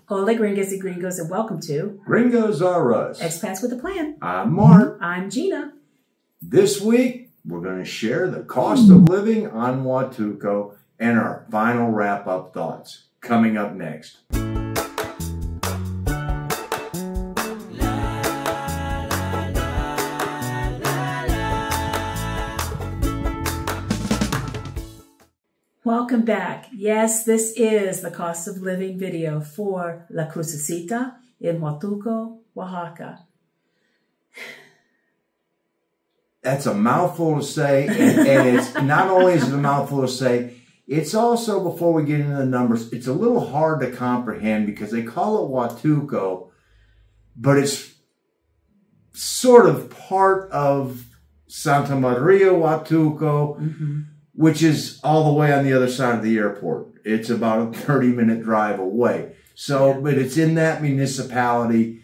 Hola, gringas y gringos, and welcome to Gringos Are Us. Expats with a Plan. I'm Mark. I'm Gina. This week, we're going to share the cost of living on Huatuco and our final wrap-up thoughts. Coming up next. Welcome back. Yes, this is the cost of living video for La Crucecita in Huatuco, Oaxaca. That's a mouthful to say, and it's not only is it a mouthful to say, it's also, before we get into the numbers, it's a little hard to comprehend because they call it Huatuco, but it's sort of part of Santa Maria Huatuco, which is all the way on the other side of the airport. It's about a 30-minute drive away. So, but it's in that municipality.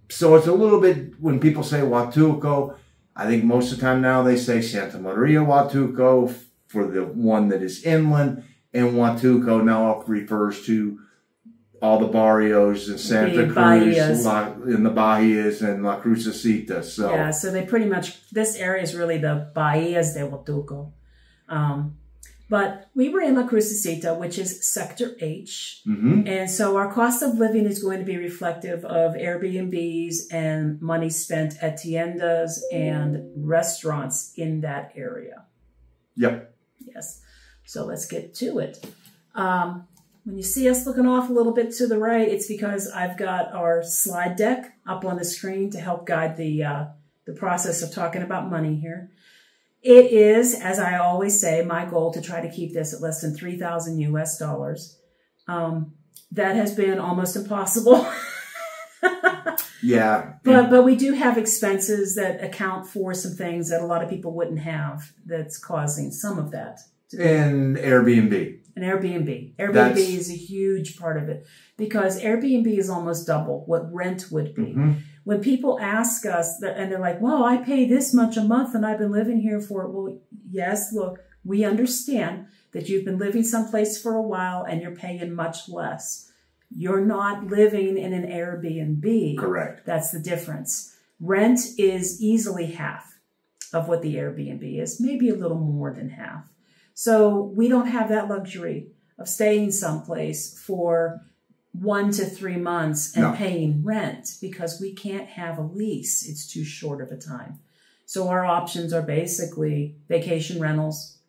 So it's a little bit, when people say Huatuco, I think most of the time now they say Santa Maria Huatuco for the one that is inland, and Huatuco now refers to all the barrios in Santa Cruz, in the Bahias and La Crucecita. So yeah, so they pretty much, this area is really the Bahias de Huatuco. But we were in La Crucecita, which is Sector H. And so our cost of living is going to be reflective of Airbnbs and money spent at tiendas and restaurants in that area. Yep. Yes. So let's get to it. When you see us looking off a little bit to the right, it's because I've got our slide deck up on the screen to help guide the process of talking about money here. It is, as I always say, my goal to try to keep this at less than $3,000 US. That has been almost impossible. Yeah. But we do have expenses that account for some things that a lot of people wouldn't have that's causing some of that. And Airbnb. An Airbnb. Airbnb is a huge part of it because Airbnb is almost double what rent would be. When people ask us, and they're like, well, I pay this much a month and I've been living here for, well, yes, look, we understand that you've been living someplace for a while and you're paying much less. You're not living in an Airbnb. Correct. That's the difference. Rent is easily half of what the Airbnb is, maybe a little more than half. So we don't have that luxury of staying someplace for 1 to 3 months and paying rent because we can't have a lease. It's too short of a time. So our options are basically vacation rentals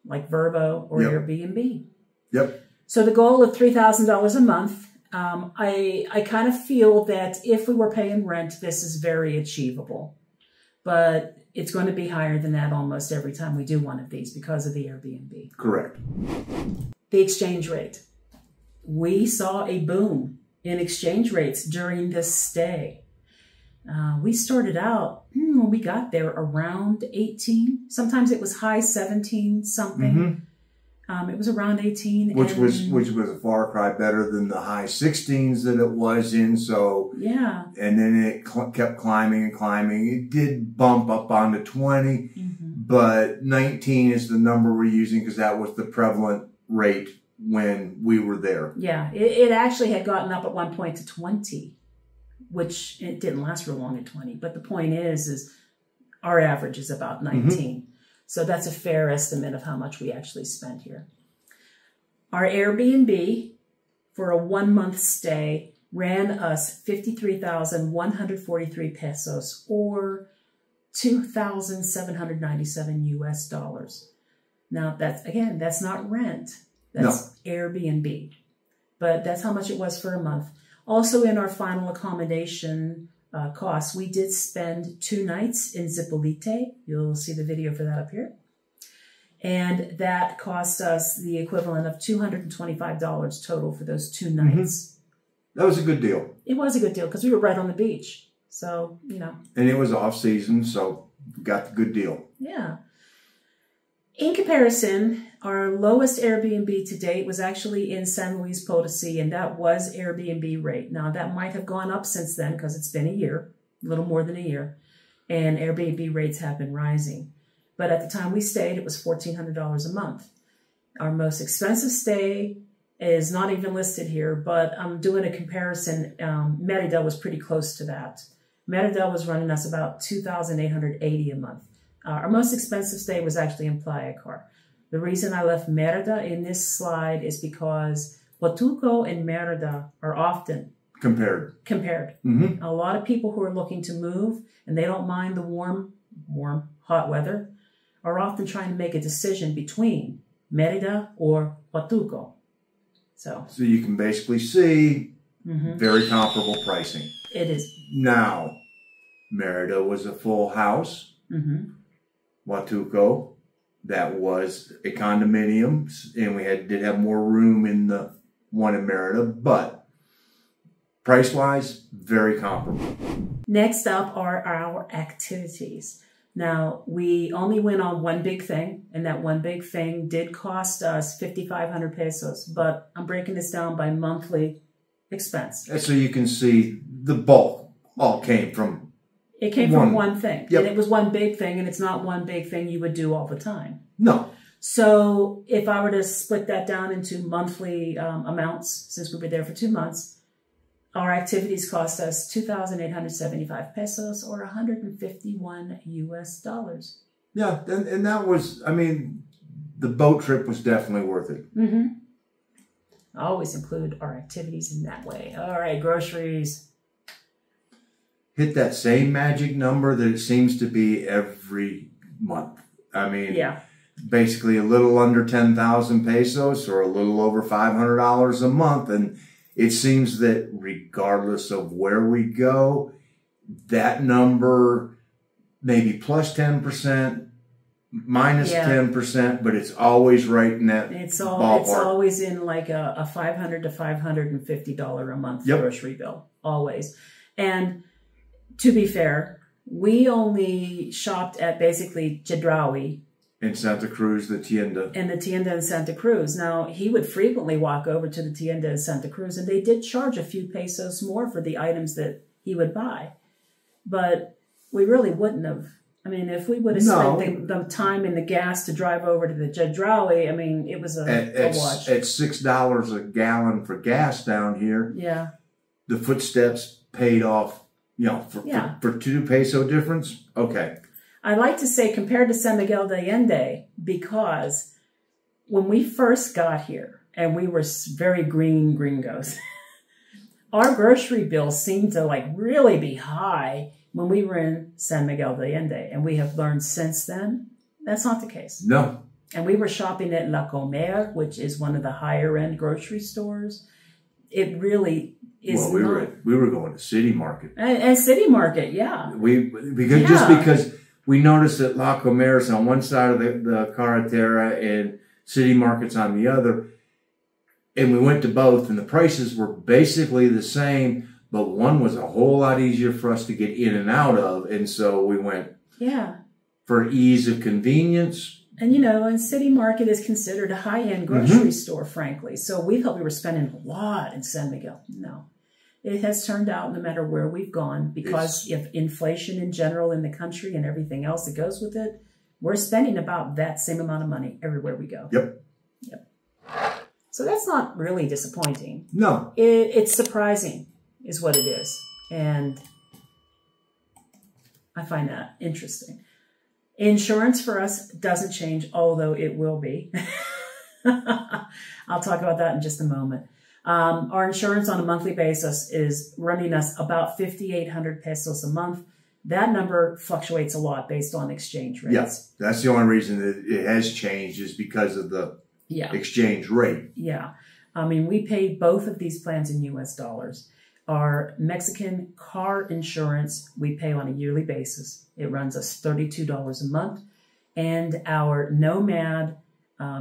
like Vrbo or Airbnb. Yep. So the goal of $3,000 a month, I kind of feel that if we were paying rent, this is very achievable. But it's going to be higher than that almost every time we do one of these because of the Airbnb. Correct. The exchange rate. We saw a boom in exchange rates during this stay. We started out, when we got there, around 18. Sometimes it was high 17 something. It was around 18. Which was a far cry better than the high 16s that it was in. So yeah. And then it kept climbing and climbing. It did bump up onto 20, but 19 is the number we're using because that was the prevalent rate when we were there. Yeah, it actually had gotten up at one point to 20, which it didn't last real long at 20. But the point is our average is about 19. So that's a fair estimate of how much we actually spent here. Our Airbnb for a 1-month stay ran us 53,143 pesos or 2,797 US. Now that's not rent. That's Airbnb. But that's how much it was for a month. Also in our final accommodation costs, we did spend 2 nights in Zipolite. You'll see the video for that up here. And that cost us the equivalent of $225 total for those 2 nights. That was a good deal. It was a good deal because we were right on the beach. So, you know. And it was off season, so we got the good deal. Yeah. In comparison, our lowest Airbnb to date was actually in San Luis Potosi, and that was Airbnb rate. Now, that might have gone up since then because it's been a year, a little more than a year, and Airbnb rates have been rising. But at the time we stayed, it was $1,400 a month. Our most expensive stay is not even listed here, but I'm doing a comparison. Merida was pretty close to that. Merida was running us about $2,880 a month. Our most expensive stay was actually in Playa Car. The reason I left Merida in this slide is because Huatuco and Merida are often compared. Mm-hmm. A lot of people who are looking to move and they don't mind the warm, hot weather are often trying to make a decision between Merida or Huatuco. So you can basically see very comparable pricing. It is. Now, Merida was a full house. Huatuco, that was a condominium, and we did have more room in the one in Merida, but price-wise, very comparable. Next up are our activities. Now, we only went on one big thing, and that one big thing did cost us 5,500 pesos, but I'm breaking this down by monthly expense. And so you can see the bulk all came from It came from one thing. Yep. And it was one big thing, and it's not one big thing you would do all the time. No. So if I were to split that down into monthly amounts, since we were there for 2 months, our activities cost us 2,875 pesos or 151 US dollars. Yeah, and that was, I mean, the boat trip was definitely worth it. I always include our activities in that way. All right, groceries. Hit that same magic number that it seems to be every month. I mean, basically a little under 10,000 pesos or a little over $500 a month. And it seems that regardless of where we go, that number maybe plus 10%, minus 10%, but it's always right in that ballpark. It's always in like a $500 to $550 a month grocery bill, always. And to be fair, we only shopped at basically Chedraui. In Santa Cruz, the Tienda. And the Tienda in Santa Cruz. Now, he would frequently walk over to the Tienda in Santa Cruz, and they did charge a few pesos more for the items that he would buy. But we really wouldn't have. I mean, if we would have spent the time and the gas to drive over to the Chedraui, I mean, it was a watch. At $6 a gallon for gas down here, the footsteps paid off, you know, for 2 peso difference. Okay. I like to say compared to San Miguel de Allende, because when we first got here and we were very green gringos, our grocery bill seemed to like really be high when we were in San Miguel de Allende. And we have learned since then, that's not the case. No. And we were shopping at La Comer, which is one of the higher end grocery stores. It really is. Well, we were going to City Market. And City Market, because we noticed that La Comer's on one side of the Carretera and City Market's on the other. And we went to both, and the prices were basically the same, but one was a whole lot easier for us to get in and out of. And so we went for ease of convenience. And, you know, and City Market is considered a high-end grocery store, frankly. So we thought we were spending a lot in San Miguel. No. It has turned out no matter where we've gone, because of inflation in general in the country and everything else that goes with it, we're spending about that same amount of money everywhere we go. Yep. So that's not really disappointing. No. It's surprising is what it is. And I find that interesting. Insurance for us doesn't change, although it will be. I'll talk about that in just a moment. Our insurance on a monthly basis is running us about 5,800 pesos a month. That number fluctuates a lot based on exchange rates. Yes, that's the only reason that it has changed is because of the exchange rate. Yeah. I mean, we pay both of these plans in US dollars. Our Mexican car insurance, we pay on a yearly basis. It runs us $32 a month. And our Nomad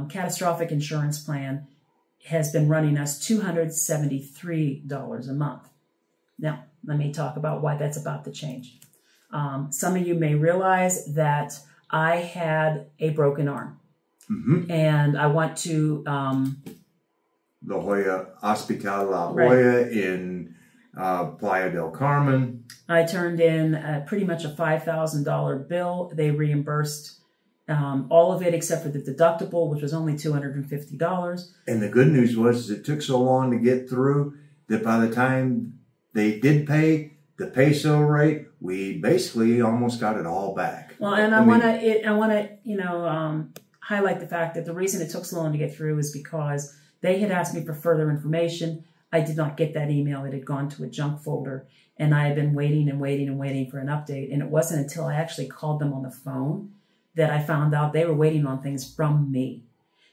catastrophic insurance plan has been running us $273 a month. Now, let me talk about why that's about to change. Some of you may realize that I had a broken arm. And I went to La Jolla, Hospital La Jolla in Playa del Carmen. I turned in pretty much a $5,000 bill. They reimbursed All of it except for the deductible, which was only $250. And the good news was it took so long to get through that by the time they did pay the peso rate, we basically almost got it all back. Well, and I want to, highlight the fact that the reason it took so long to get through is because they had asked me for further information. I did not get that email. It had gone to a junk folder, and I had been waiting and waiting and waiting for an update. And it wasn't until I actually called them on the phone that I found out they were waiting on things from me.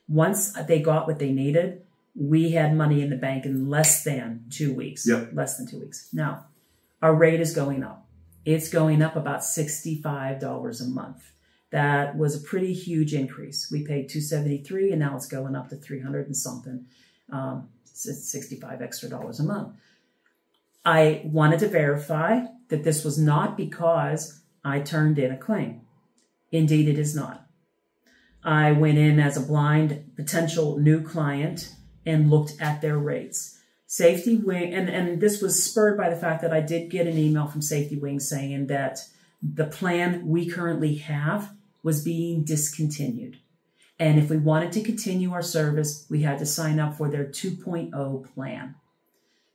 Once they got what they needed, we had money in the bank in less than 2 weeks. Yep. Less than 2 weeks. Now, our rate is going up. It's going up about $65 a month. That was a pretty huge increase. We paid $273, and now it's going up to $300 and something. It's $65 extra a month. I wanted to verify that this was not because I turned in a claim. Indeed, it is not. I went in as a blind potential new client and looked at their rates. Safety Wing, and this was spurred by the fact that I did get an email from Safety Wing saying that the plan we currently have was being discontinued. And if we wanted to continue our service, we had to sign up for their 2.0 plan.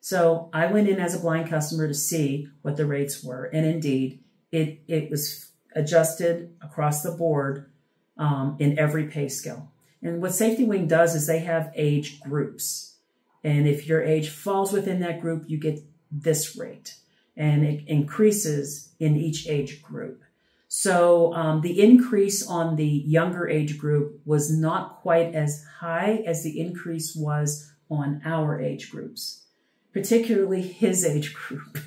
So I went in as a blind customer to see what the rates were. And indeed, it was adjusted across the board in every pay scale. And what Safety Wing does is they have age groups. And if your age falls within that group, you get this rate. And it increases in each age group. So the increase on the younger age group was not quite as high as the increase was on our age groups, particularly his age group.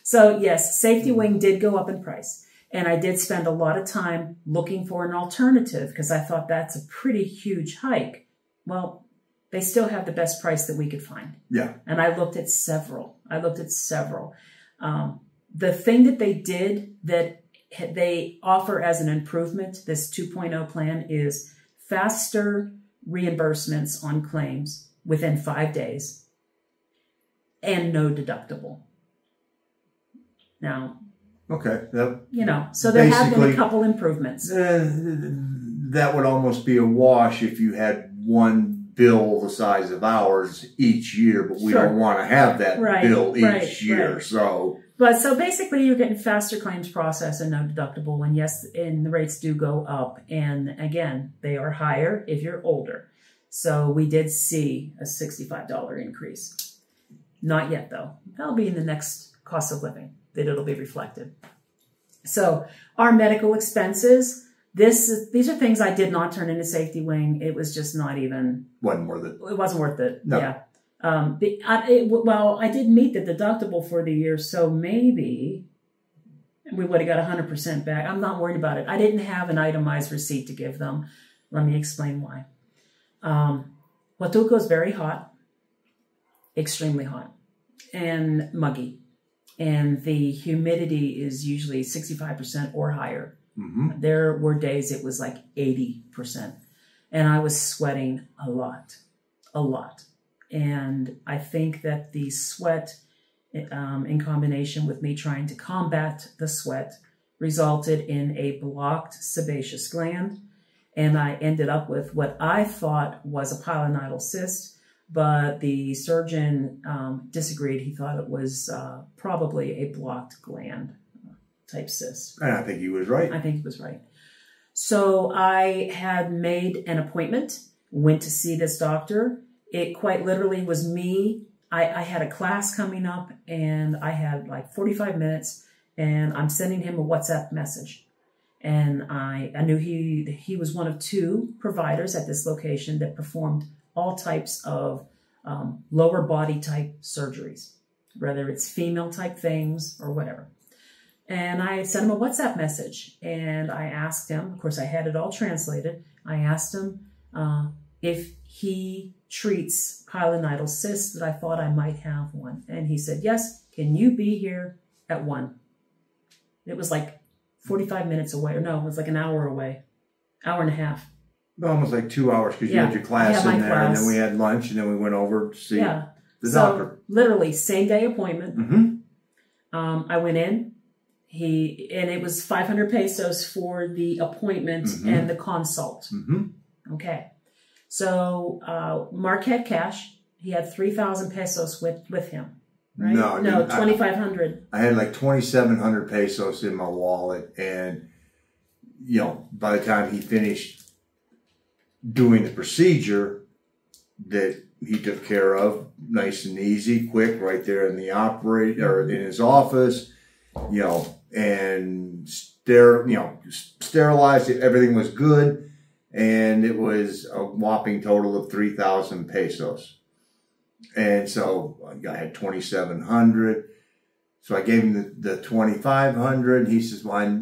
So yes, Safety Wing did go up in price. And I did spend a lot of time looking for an alternative because I thought that's a pretty huge hike. Well, they still have the best price that we could find. Yeah. And I looked at several. The thing that they did that they offer as an improvement, this 2.0 plan, is faster reimbursements on claims within 5 days and no deductible. Now, okay. So there have been a couple improvements. That would almost be a wash if you had one bill the size of ours each year, but we don't want to have that bill each year. So basically you're getting faster claims process and no deductible. And yes, and the rates do go up. And again, they are higher if you're older. So we did see a $65 increase. Not yet though. That'll be in the next cost of living that it'll be reflected. So our medical expenses, these are things I did not turn into Safety Wing. It was just not even... Wasn't worth it. It wasn't worth it. No. Yeah. I did meet the deductible for the year, so maybe we would have got 100% back. I'm not worried about it. I didn't have an itemized receipt to give them. Let me explain why. Huatulco is very hot, extremely hot, and muggy. And the humidity is usually 65% or higher. Mm-hmm. There were days it was like 80%. And I was sweating a lot. And I think that the sweat, in combination with me trying to combat the sweat, resulted in a blocked sebaceous gland. And I ended up with what I thought was a pilonidal cyst. But the surgeon disagreed. He thought it was probably a blocked gland type cyst. And I think he was right. I think he was right. So I had made an appointment, went to see this doctor. It quite literally was me. I had a class coming up and I had like 45 minutes and I'm sending him a WhatsApp message. And I knew he was one of 2 providers at this location that performed all types of lower body type surgeries, whether it's female type things or whatever. And I sent him a WhatsApp message and I asked him, of course I had it all translated. I asked him if he treats pilonidal cysts, that I thought I might have one. And he said, yes, can you be here at 1? It was like 45 minutes away, or no, it was like an hour away, hour and a half. Almost like 2 hours because you had your class in there, and then we had lunch, and then we went over to see the doctor. Literally, same day appointment. Mm-hmm. I went in. And it was 500 pesos for the appointment and the consult. Okay. So Mark had cash. He had 3,000 pesos with him. Right? No, 2,500. I had like 2,700 pesos in my wallet, and you know, by the time he finished doing the procedure that he took care of, nice and easy, quick, right there in the in his office, you know, and sterilized it. Everything was good, and it was a whopping total of 3,000 pesos. And so I had 2,700. So I gave him the 2,500. He says, "Well, I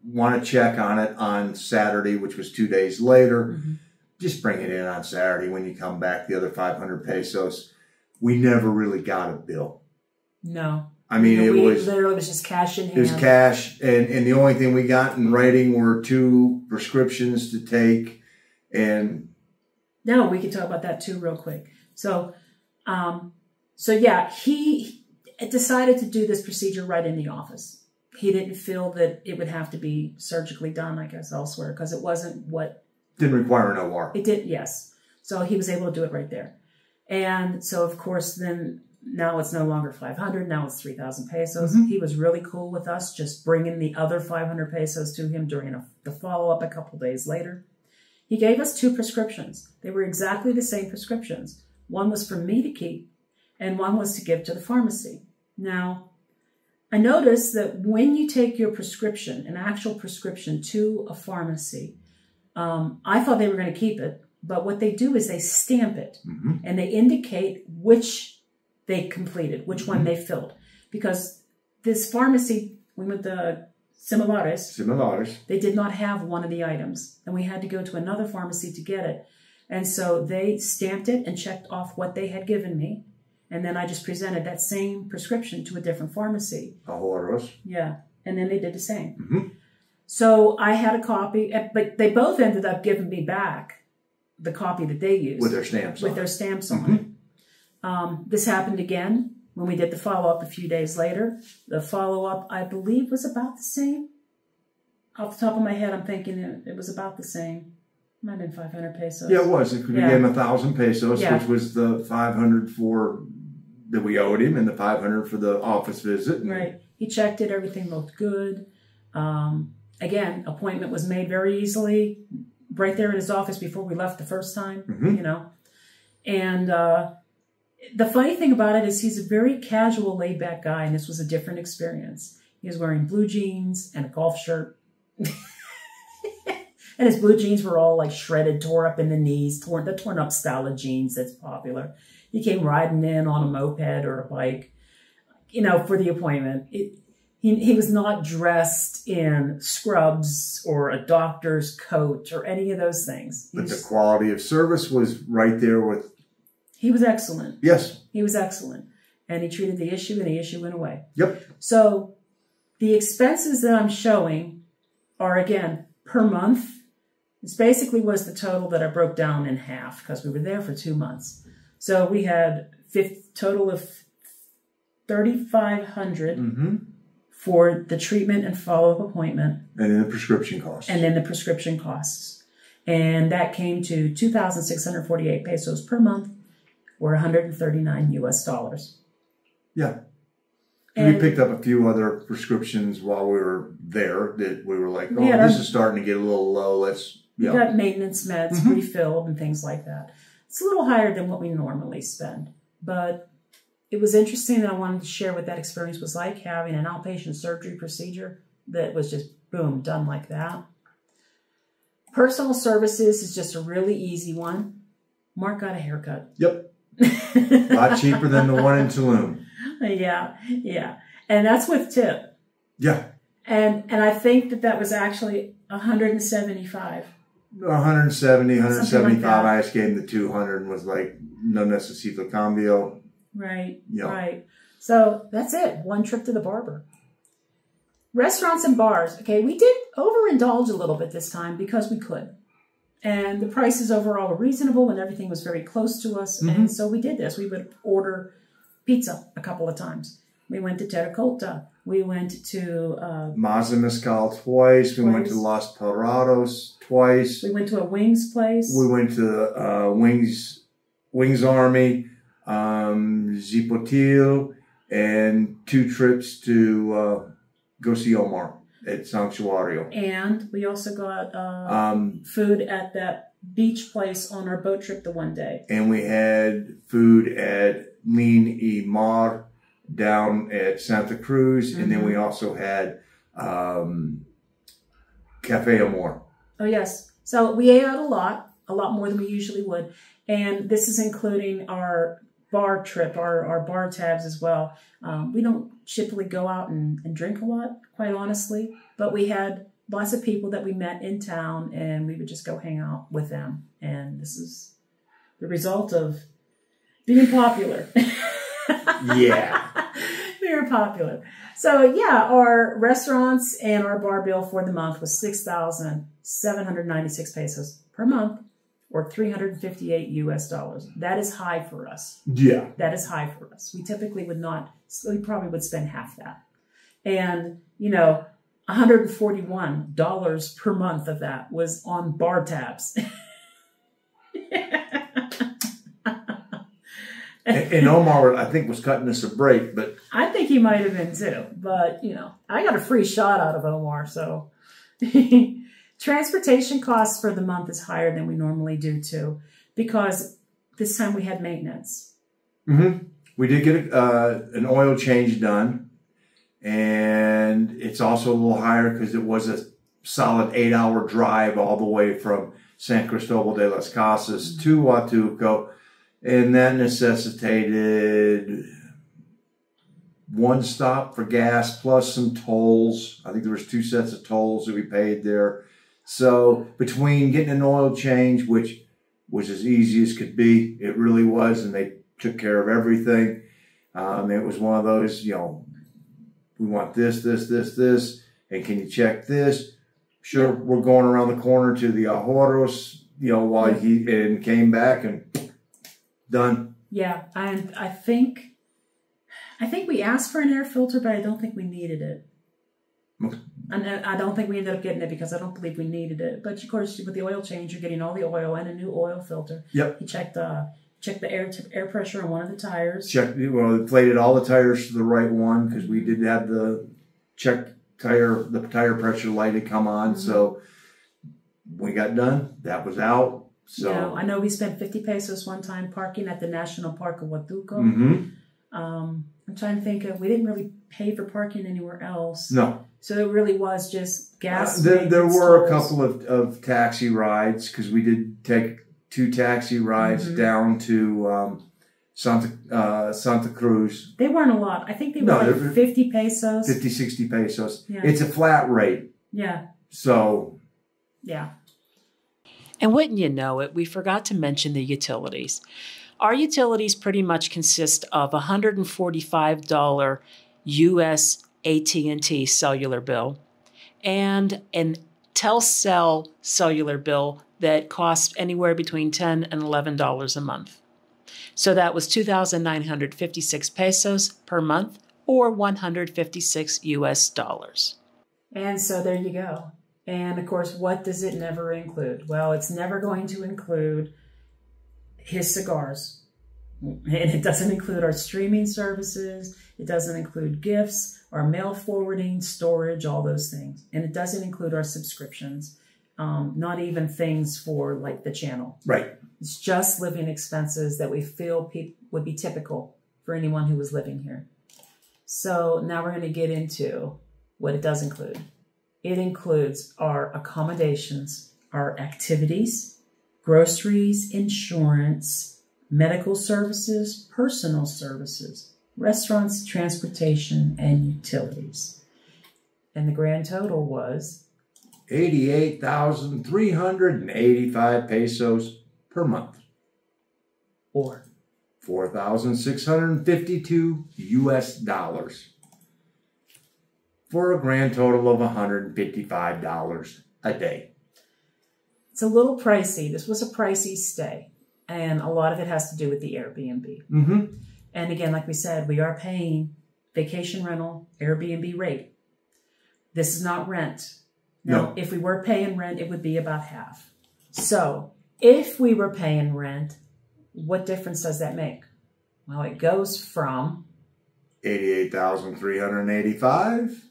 want to check on it on Saturday," which was 2 days later. Just bring it in on Saturday when you come back. The other 500 pesos. We never really got a bill. No. I mean, it was literally was just cash in hand. It was cash, and the only thing we got in writing were 2 prescriptions to take. And no, we can talk about that too, real quick. So yeah, he decided to do this procedure right in the office. He didn't feel that it would have to be surgically done, I guess, elsewhere, because it wasn't what... Didn't require an OR. It did, yes. So he was able to do it right there. And so, of course, then now it's no longer 500. Now it's 3,000 pesos. He was really cool with us, just bringing the other 500 pesos to him during the follow-up a couple days later. He gave us 2 prescriptions. They were exactly the same prescriptions. One was for me to keep, and one was to give to the pharmacy. Now, I noticed that when you take your prescription, an actual prescription, to a pharmacy, I thought they were going to keep it, but what they do is they stamp it, and they indicate which they completed, which one they filled. Because this pharmacy, we went to Similares, they did not have one of the items, and we had to go to another pharmacy to get it. And so they stamped it and checked off what they had given me. And then I just presented that same prescription to a different pharmacy. Yeah. And then they did the same. So I had a copy, but they both ended up giving me back the copy that they used. With their stamps on it. With their stamps on it. This happened again when we did the follow-up a few days later. The follow-up, I believe, was about the same. Off the top of my head, I'm thinking it was about the same. Might have been 500 pesos. Yeah, it was. We gave him 1,000 pesos, which was the 500 that we owed him, and the 500 for the office visit. Right. He checked it. Everything looked good. Again, appointment was made very easily right there in his office before we left the first time, you know. And the funny thing about it is he's a very casual, laid-back guy, and this was a different experience. He was wearing blue jeans and a golf shirt. And his blue jeans were all like shredded, tore up in the knees, the torn up style of jeans that's popular. He came riding in on a moped or a bike, you know, for the appointment. He was not dressed in scrubs or a doctor's coat or any of those things. But the quality of service was right there with... He was excellent. Yes. He was excellent. And he treated the issue, and the issue went away. Yep. So the expenses that I'm showing are, again, per month. This basically was the total that I broke down in half because we were there for 2 months. So we had total of 3,500 for the treatment and follow-up appointment. And then the prescription costs. And then the prescription costs. And that came to 2,648 pesos per month, or $139 US. Yeah. And we picked up a few other prescriptions while we were there that we were like, oh, this is starting to get a little low. Let's... We got maintenance meds refilled and things like that. It's a little higher than what we normally spend. But it was interesting that I wanted to share what that experience was like, having an outpatient surgery procedure that was just, boom, done like that. Personal services is just a really easy one. Mark got a haircut. Yep. A lot cheaper than the one in Tulum. Yeah, yeah. And that's with tip. Yeah. And I think that was actually 175. 170, 175. Like I just gave him the 200 and was like, no necesito cambio. Right, right. So that's it. One trip to the barber. Restaurants and bars. Okay, we did overindulge a little bit this time because we could. And the prices overall were reasonable and everything was very close to us. And so we did this. We would order pizza a couple of times. We went to Terracotta. We went to Mazza Mescal twice. We went to Los Parados twice. We went to a wings place. We went to Wings Army, Zipotil, and 2 trips to go see Omar at Sanctuario. And we also got food at that beach place on our boat trip the one day. And we had food at Lin y Mar down at Santa Cruz. And then we also had Cafe Amor. Oh, yes. So we ate out a lot more than we usually would. And this is including our bar trip, our bar tabs as well. We don't typically go out and drink a lot, quite honestly. But we had lots of people that we met in town, and we would just go hang out with them. And this is the result of being popular. Yeah. We were popular. So, yeah, our restaurants and our bar bill for the month was 6,796 pesos per month, or $358 US. That is high for us. Yeah. That is high for us. We typically would not, we probably would spend half that. And, you know, $141 per month of that was on bar tabs. And Omar, I think, was cutting us a break, but I think he might have been too. But, you know, I got a free shot out of Omar, so. Transportation costs for the month is higher than we normally do too, because this time we had maintenance. We did get an oil change done, and it's also a little higher because it was a solid 8-hour drive all the way from San Cristobal de las Casas to Huatuco, and that necessitated 1 stop for gas plus some tolls. I think there was 2 sets of tolls that we paid there. So between getting an oil change, which was as easy as could be, it really was, and they took care of everything. It was one of those, you know, we want this, and can you check this? Sure, we're going around the corner to the Ahorros, you know, while and came back and done. Yeah, and I think we asked for an air filter, but I don't think we needed it. And I don't think we ended up getting it because I don't believe we needed it. But of course, with the oil change, you're getting all the oil and a new oil filter. Yep. He checked the air pressure on one of the tires. Inflated all the tires to the right one because we did have the tire pressure light had come on. So we got done. That was out. So you know, I know we spent 50 pesos one time parking at the National Park of Huatuco. I'm trying to think of, we didn't really pay for parking anywhere else. No. So it really was just gas. There were a couple of taxi rides because we did take 2 taxi rides down to Santa Cruz. They weren't a lot. I think they were like 50 pesos. 50, 60 pesos. Yeah. It's a flat rate. Yeah. So. Yeah. And wouldn't you know it, we forgot to mention the utilities. Our utilities pretty much consist of $145 US AT&T cellular bill and an Telcel cellular bill that costs anywhere between $10 and $11 a month. So that was 2,956 pesos per month, or 156 US dollars. And so there you go. And of course, what does it never include? Well, it's never going to include his cigars. And it doesn't include our streaming services. It doesn't include gifts, our mail forwarding, storage, all those things. And it doesn't include our subscriptions, not even things for like the channel. Right. It's just living expenses that we feel would be typical for anyone who was living here. So now we're going to get into what it does include. It includes our accommodations, our activities, groceries, insurance, medical services, personal services, restaurants, transportation, and utilities. And the grand total was 88,385 pesos per month, or 4,652 US dollars, for a grand total of $155 a day. It's a little pricey. This was a pricey stay, and a lot of it has to do with the Airbnb. And again, like we said, we are paying vacation rental, Airbnb rate. This is not rent. Now, No. if we were paying rent, it would be about half. So if we were paying rent, what difference does that make? Well, it goes from 88,385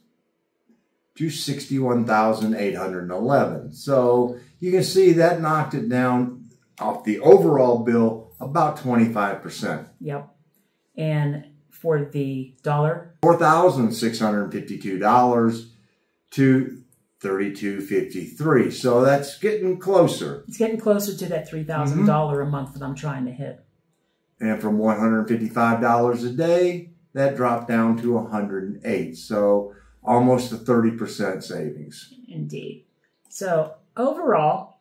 to 61,811. So you can see that knocked it down off the overall bill about 25%. Yep. And for the dollar, $4,652 to $32.53. So that's getting closer. it's getting closer to that $3,000 a month that I'm trying to hit. And from $155 a day, that dropped down to $108. So almost a 30% savings. Indeed. So overall,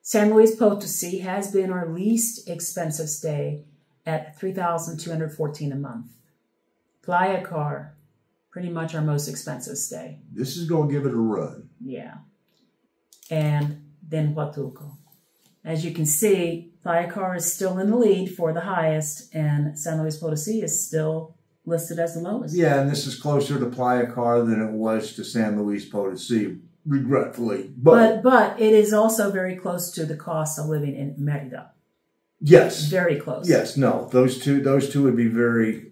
San Luis Potosi has been our least expensive stay at $3,214 a month. Playa Car, pretty much our most expensive stay. This is going to give it a run. Yeah. And then Huatulco. As you can see, Playa Car is still in the lead for the highest, and San Luis Potosi is still listed as the lowest. Yeah, and this is closer to Playa Car than it was to San Luis Potosi, regretfully. But it is also very close to the cost of living in Merida. Yes. Very close. Yes, no. Those two would be very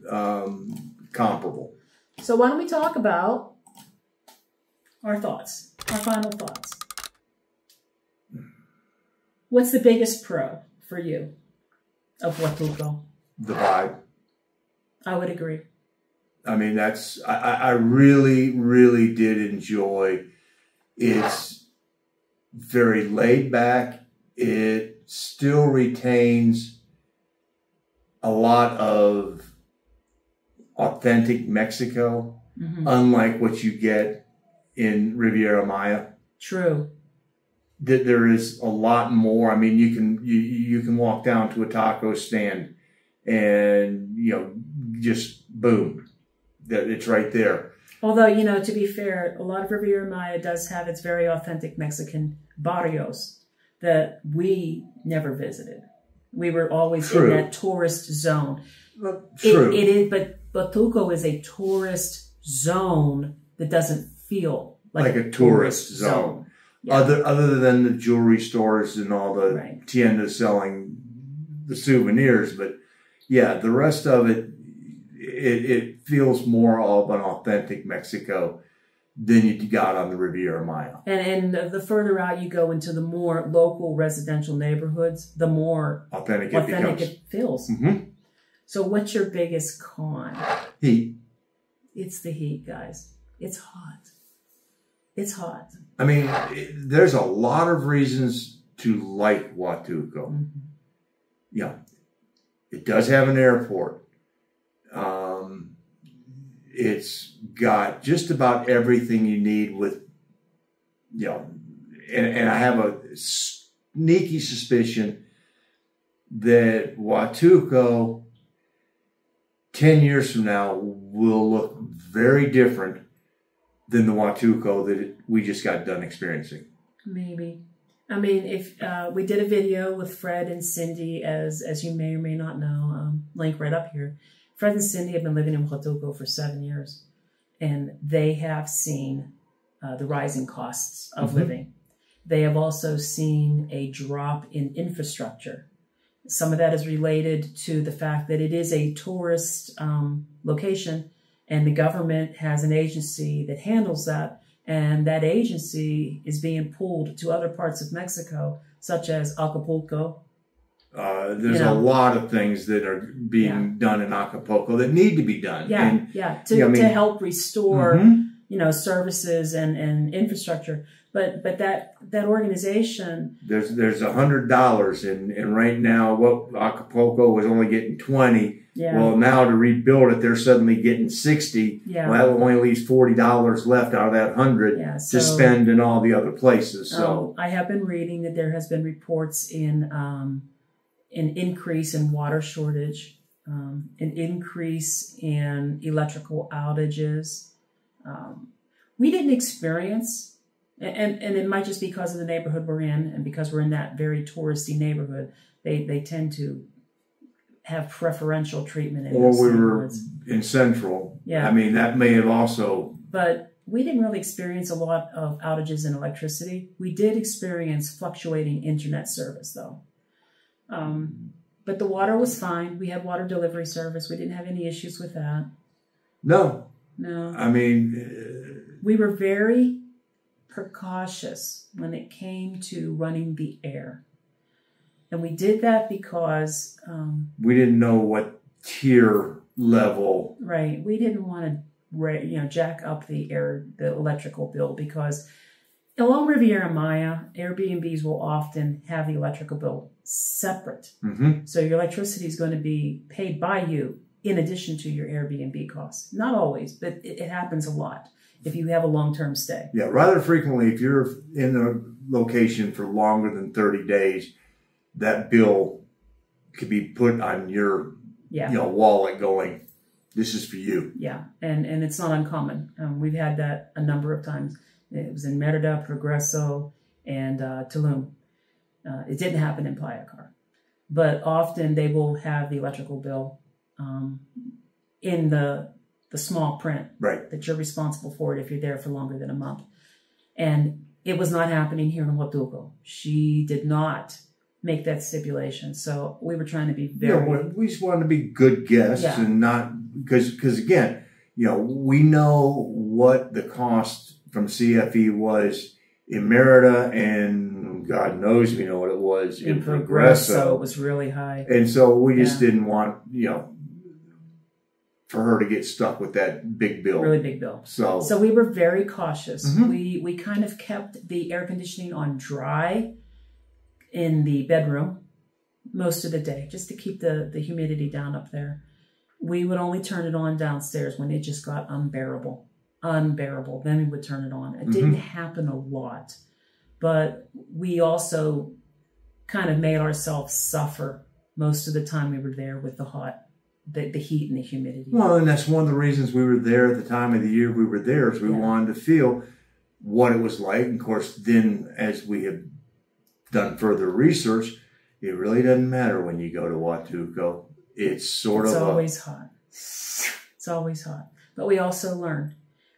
comparable. So why don't we talk about our thoughts, our final thoughts. What's the biggest pro for you of Huatulco? The vibe. I would agree. I mean, I really, really did enjoy. It's very laid back. It still retains a lot of authentic Mexico, unlike what you get in Riviera Maya. True. That there is a lot more. I mean, you can walk down to a taco stand and, just boom, that it's right there. Although, to be fair, a lot of Riviera Maya does have its very authentic Mexican barrios that we never visited. We were always True. in that tourist zone. True. It is, but Huatulco is a tourist zone that doesn't feel like a tourist zone. Yeah. Other than the jewelry stores and all the Right. tiendas selling the souvenirs, but yeah, the rest of it feels more of an authentic Mexico than you got on the Riviera Maya. And the further out you go into the more local residential neighborhoods, the more Authentic authentic it it feels. becomes. So what's your biggest con? Heat. It's the heat, guys. It's hot. It's hot. I mean, there's a lot of reasons to like Huatulco. Yeah, it does have an airport. It's got just about everything you need with, and I have a sneaky suspicion that Huatulco 10 years from now will look very different than the Huatulco that we just got done experiencing. Maybe. I mean, if we did a video with Fred and Cindy, as you may or may not know, link right up here. Fred and Cindy have been living in Huatulco for 7 years, and they have seen the rising costs of living. They have also seen a drop in infrastructure. Some of that is related to the fact that it is a tourist location, and the government has an agency that handles that, and that agency is being pulled to other parts of Mexico, such as Acapulco. There's a lot of things that are being done in Acapulco that need to be done. To help restore, services and infrastructure. But that organization, there's $100 and right now what Acapulco was only getting 20. Yeah. Well, now to rebuild it, they're suddenly getting 60. Yeah. Well, that only leaves $40 left out of that 100 to spend in all the other places. So I have been reading that there has been reports in an increase in water shortage, an increase in electrical outages. We didn't experience, and it might just be because of the neighborhood we're in, and because we're in that very touristy neighborhood, they tend to have preferential treatment in or those we were neighborhoods. in Central, Yeah. I mean, that may have also. But we didn't really experience a lot of outages in electricity. We did experience fluctuating internet service, though. But the water was fine. We had water delivery service. We didn't have any issues with that. No. No. I mean, we were very precautious when it came to running the air. And we did that because... we didn't know what tier level. Right. We didn't want to, jack up the electrical bill, because along Riviera Maya, Airbnbs will often have the electrical bill separate. Mm-hmm. So your electricity is going to be paid by you in addition to your Airbnb costs. Not always, but it happens a lot if you have a long-term stay. Yeah, rather frequently, if you're in a location for longer than 30 days, that bill could be put on your wallet going, this is for you. Yeah, and it's not uncommon. We've had that a number of times. It was in Merida, Progreso, and Tulum. It didn't happen in Playa Car. But often they will have the electrical bill in the small print, right, that you're responsible for it if you're there for longer than a month. And it was not happening here in Huatulco. She did not make that stipulation. So we were trying to be very... we just wanted to be good guests and not... Because again, we know what the cost from CFE was in Merida, and God knows we know what it was in Progreso. It was really high. And so we just didn't want, for her to get stuck with that big bill. Really big bill. So we were very cautious. Mm-hmm. We kind of kept the air conditioning on dry in the bedroom most of the day, just to keep the humidity down up there. We would only turn it on downstairs when it just got unbearable. Then we would turn it on. It didn't happen a lot, but we also kind of made ourselves suffer most of the time we were there with the heat and the humidity. Well, and that's one of the reasons we were there at the time of the year we were there, is we wanted to feel what it was like. And of course, then as we have done further research, it really doesn't matter when you go to Huatulco. It's always hot. It's always hot. But we also learned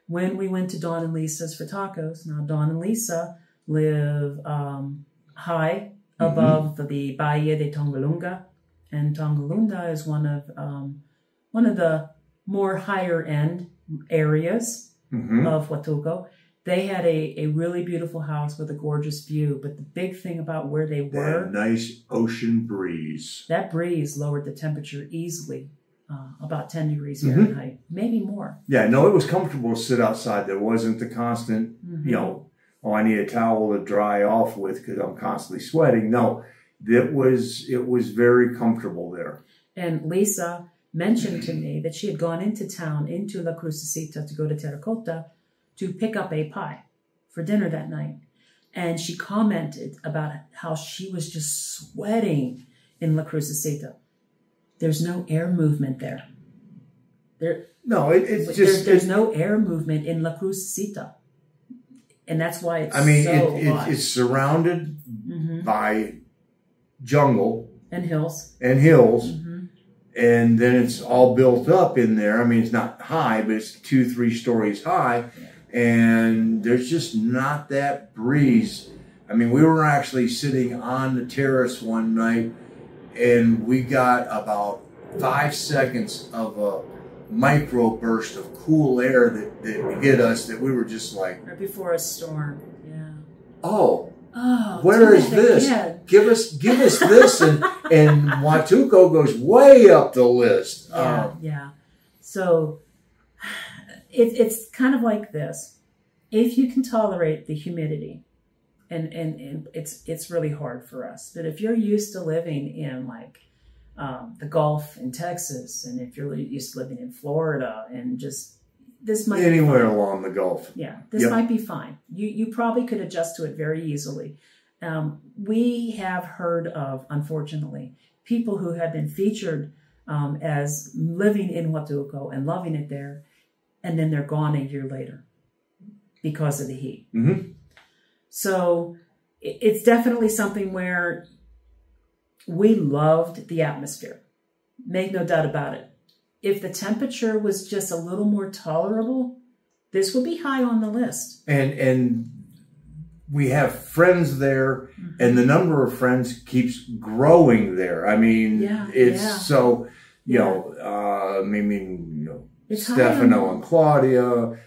when we went to Dawn and Lisa's for tacos. Now, Dawn and Lisa live high above the Bahia de Tongalunga. And Tongalunga is one of the more higher end areas of Huatulco. They had a really beautiful house with a gorgeous view, but the big thing about where they were... That nice ocean breeze. That breeze lowered the temperature easily, about 10 degrees Fahrenheit, maybe more. Yeah, no, it was comfortable to sit outside. There wasn't the constant, I need a towel to dry off with because I'm constantly sweating. No, it was very comfortable there. And Lisa mentioned to me that she had gone into town, into La Crucecita, to go to Terracotta, to pick up a pie for dinner that night. And she commented about how she was just sweating in La Crucecita. There's no air movement there. There's no air movement in La Crucecita. And that's why it's hot. It's surrounded by jungle. And hills. And then it's all built up in there. I mean, it's not high, but it's 2-3 stories high. Yeah. And there's just not that breeze. I mean, we were actually sitting on the terrace one night, and we got about 5 seconds of a micro burst of cool air that hit us, that we were just like... Right before a storm, yeah. Oh, where is this? Give us this. And Huatulco goes way up the list. Yeah. So... It's kind of like this. If you can tolerate the humidity, and it's really hard for us. But if you're used to living in the Gulf in Texas, and if you're used to living in Florida, and just this might anywhere along the Gulf, this might be fine. You probably could adjust to it very easily. We have heard of, unfortunately, people who have been featured as living in Huatulco and loving it there, and then they're gone a year later because of the heat. So it's definitely something where we loved the atmosphere. Make no doubt about it. if the temperature was just a little more tolerable, this would be high on the list. And we have friends there, and the number of friends keeps growing there. I mean, so, you know, It's Stefano and Claudia,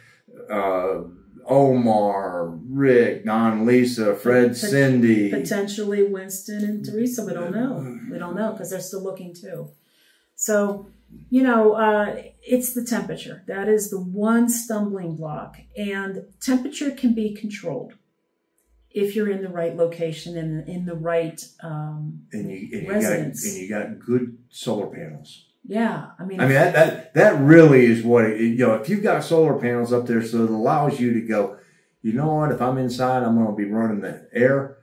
Omar, Rick, Don, Lisa, Fred, Cindy. Potentially Winston and Teresa. We don't know. We don't know because they're still looking too. So, you know, it's the temperature. That is the one stumbling block. And temperature can be controlled if you're in the right location and in the right residence. You got good solar panels. Yeah, I mean that really is what you know. If you've got solar panels up there, so it allows you to go, you know what? If I'm inside, I'm going to be running the air.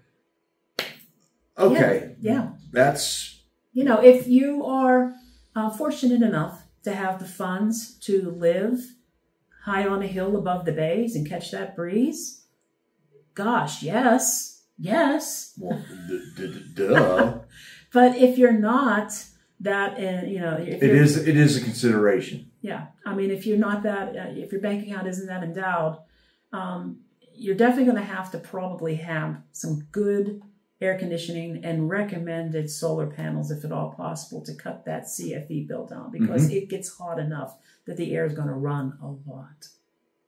Okay, yeah. That's, you know, if you are fortunate enough to have the funds to live high on a hill above the bays and catch that breeze, gosh, yes. Well, duh. But if you're not. That, you know, it is a consideration. Yeah. I mean, if you're not that, if your bank account isn't that endowed, you're definitely going to have to probably have some good air conditioning and recommended solar panels, if at all possible, to cut that CFE bill down because it gets hot enough that the air is going to run a lot.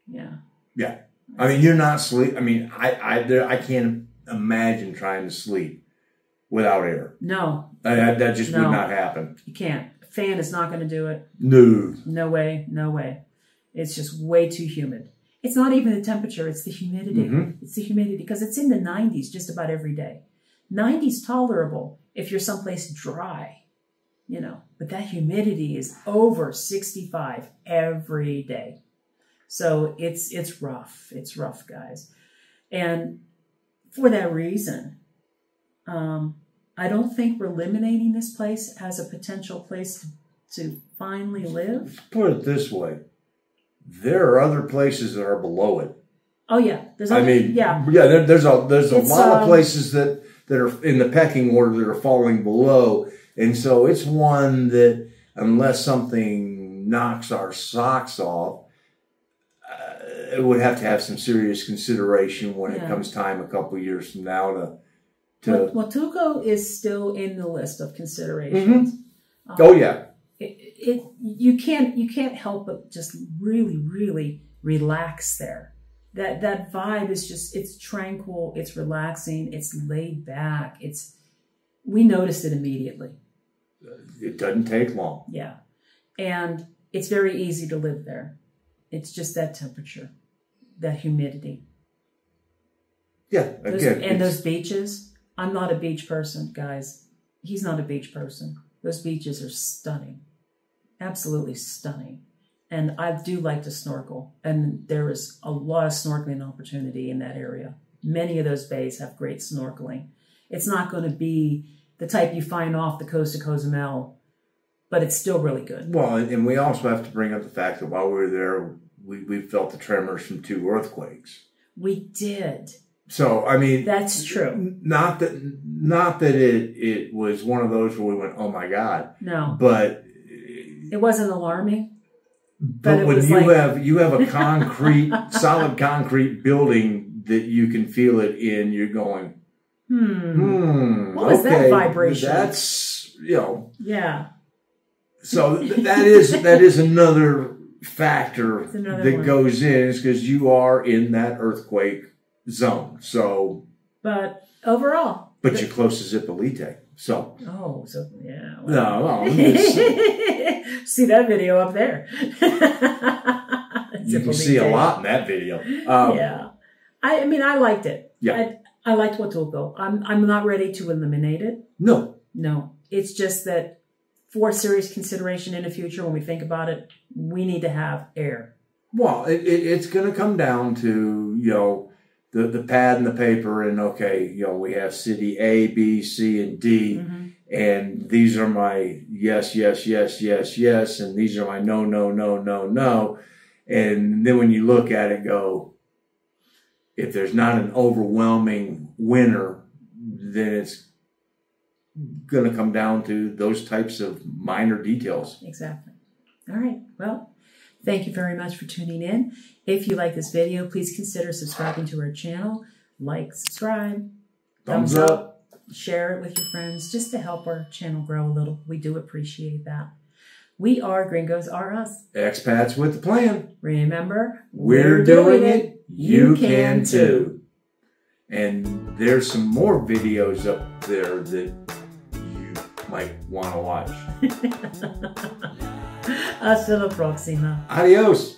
Yeah. Yeah. I mean, you're not sleep. I mean, I can't imagine trying to sleep without air. No. That just would not happen. You can't. A fan is not going to do it. No. No way. No way. It's just way too humid. It's not even the temperature. It's the humidity. It's the humidity because it's in the 90s just about every day. 90s tolerable if you're someplace dry, you know. But that humidity is over 65 every day. So it's rough. It's rough, guys. And for that reason, I don't think we're eliminating this place as a potential place to finally live. Put it this way. There are other places that are below it. Oh, yeah. There's there's a lot of places that are in the pecking order that are falling below. And so it's one that unless something knocks our socks off, it would have to have some serious consideration when it comes time a couple of years from now to Watuco is still in the list of considerations. You can't help but just really, really relax there. That vibe is just, it's tranquil, it's relaxing, it's laid back. We noticed it immediately. It doesn't take long. Yeah. And it's very easy to live there. It's just that temperature, that humidity. Yeah. Again, those beaches. I'm not a beach person, guys. He's not a beach person. Those beaches are stunning. Absolutely stunning. And I do like to snorkel. And there is a lot of snorkeling opportunity in that area. Many of those bays have great snorkeling. It's not going to be the type you find off the coast of Cozumel, but it's still really good. Well, and we also have to bring up the fact that while we were there, we felt the tremors from 2 earthquakes. We did. So, I mean, that's true. Not that it was one of those where we went, oh my God. No. But it wasn't alarming. But when you have a concrete, solid concrete building that you can feel it in, you're going, what was that vibration? That's, you know. Yeah. So that is another factor that goes in, is because you are in that earthquake zone. So, but overall, you're close to Zipolite. So, yeah. Well. No, see that video up there. You can see a lot in that video. Yeah, I mean, I liked it. Yeah, I liked Watuco. I'm not ready to eliminate it. No, it's just that for serious consideration in the future, when we think about it, we need to have air. Well, it's going to come down to, you know, the pad and the paper, and okay, you know, we have city A, B, C, and D, and these are my yes, yes, yes, yes, yes, and these are my no, no, no, no, no. And then when you look at it, go, if there's not an overwhelming winner, then it's going to come down to those types of minor details. Exactly. All right. Well, thank you very much for tuning in. If you like this video, please consider subscribing to our channel. Like, subscribe, Thumbs up. Share it with your friends just to help our channel grow a little. We do appreciate that. We are Gringos Are Us. Expats with the plan. Remember, We're doing it. You can too. And there's some more videos up there that you might want to watch. Hasta la próxima. Adios.